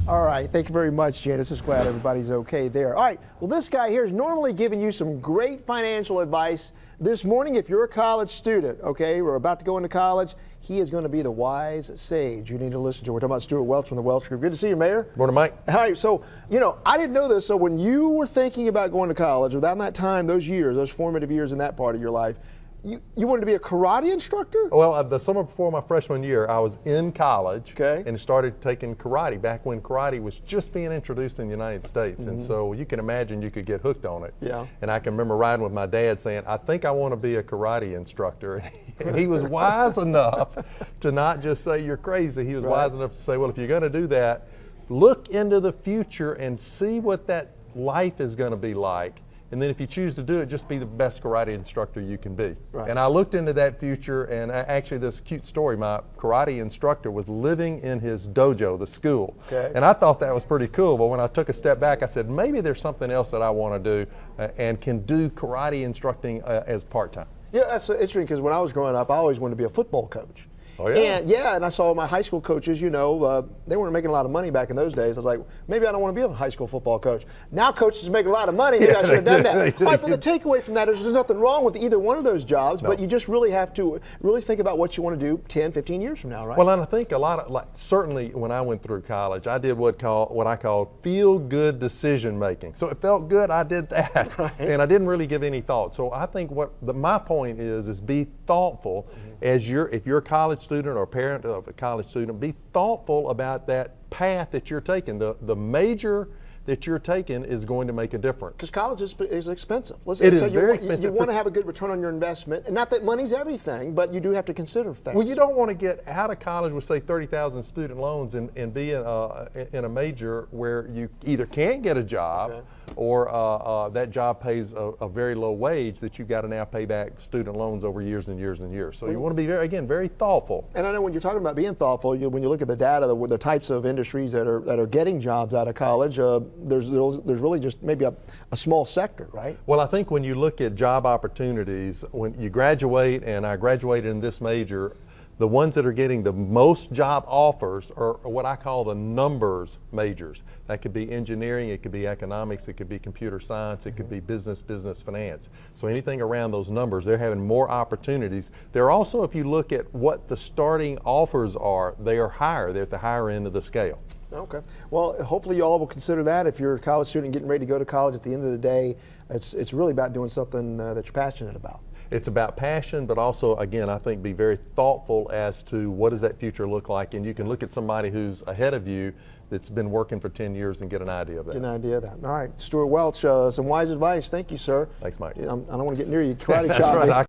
All right, thank you very much, Janice. Just glad everybody's okay there. All right, well, this guy here is normally giving you some great financial advice. This morning, if you're a college student, okay, we're about to go into college, he is going to be the wise sage you need to listen to. We're talking about Stewart Welch from the Welch Group. Good to see you, Mayor. Morning, Mike. All right, so, I didn't know this. So when you were thinking about going to college, around that time, those years, those formative years in that part of your life, you wanted to be a karate instructor? Well, the summer before my freshman year, I was in college Okay. and started taking karate back when karate was just being introduced in the United States. And so you can imagine you could get hooked on it. Yeah. And I can remember riding with my dad saying, I think I want to be a karate instructor. And he was wise enough to not just say you're crazy. He was wise enough to say, well, if you're going to do that, look into the future and see what that life is going to be like. And then if you choose to do it, just be the best karate instructor you can be. Right. And I looked into that future, and actually this cute story, my karate instructor was living in his dojo, the school. Okay. And I thought that was pretty cool, but when I took a step back, I said, maybe there's something else that I want to do and can do karate instructing as part-time. Yeah, that's interesting because when I was growing up, I always wanted to be a football coach. Oh, yeah? And I saw my high school coaches, they weren't making a lot of money back in those days. I was like, maybe I don't want to be a high school football coach. Now coaches make a lot of money. Maybe I should have done that. All right, but the takeaway from that is there's nothing wrong with either one of those jobs, but you just really have to really think about what you want to do 10, 15 years from now, right? Well, and I think a lot of, certainly when I went through college, I did what I called feel-good decision making. So it felt good, I did that. Right. And I didn't really give any thought. So I think my point is be thoughtful if you're a college student or a parent of a college student, be thoughtful about that path that you're taking. The major that you're taking is going to make a difference. Because college is expensive. It is very expensive. You want to have a good return on your investment, and not that money's everything, but you do have to consider things. Well, you don't want to get out of college with, say, 30,000 student loans and be in a major where you either can't get a job or that job pays a very low wage that you've got to now pay back student loans over years and years and years. So you want to be, very thoughtful. And I know when you're talking about being thoughtful, when you look at the data, the types of industries that are getting jobs out of college, there's really just maybe a small sector, right? Well, I think when you look at job opportunities, when you graduate, and I graduated in this major, the ones that are getting the most job offers are what I call the numbers majors. That could be engineering, it could be economics, it could be computer science, it could be business finance. So anything around those numbers, they're having more opportunities. They're also, if you look at what the starting offers are, they are higher. They're at the higher end of the scale. Okay. Well, hopefully you all will consider that. If you're a college student getting ready to go to college, at the end of the day, it's really about doing something that you're passionate about. It's about passion, but also, again, I think be very thoughtful as to what does that future look like. And you can look at somebody who's ahead of you that's been working for 10 years and get an idea of that. Get an idea of that. All right. Stewart Welch, some wise advice. Thank you, sir. Thanks, Mike. I don't want to get near you. Karate chop. Right.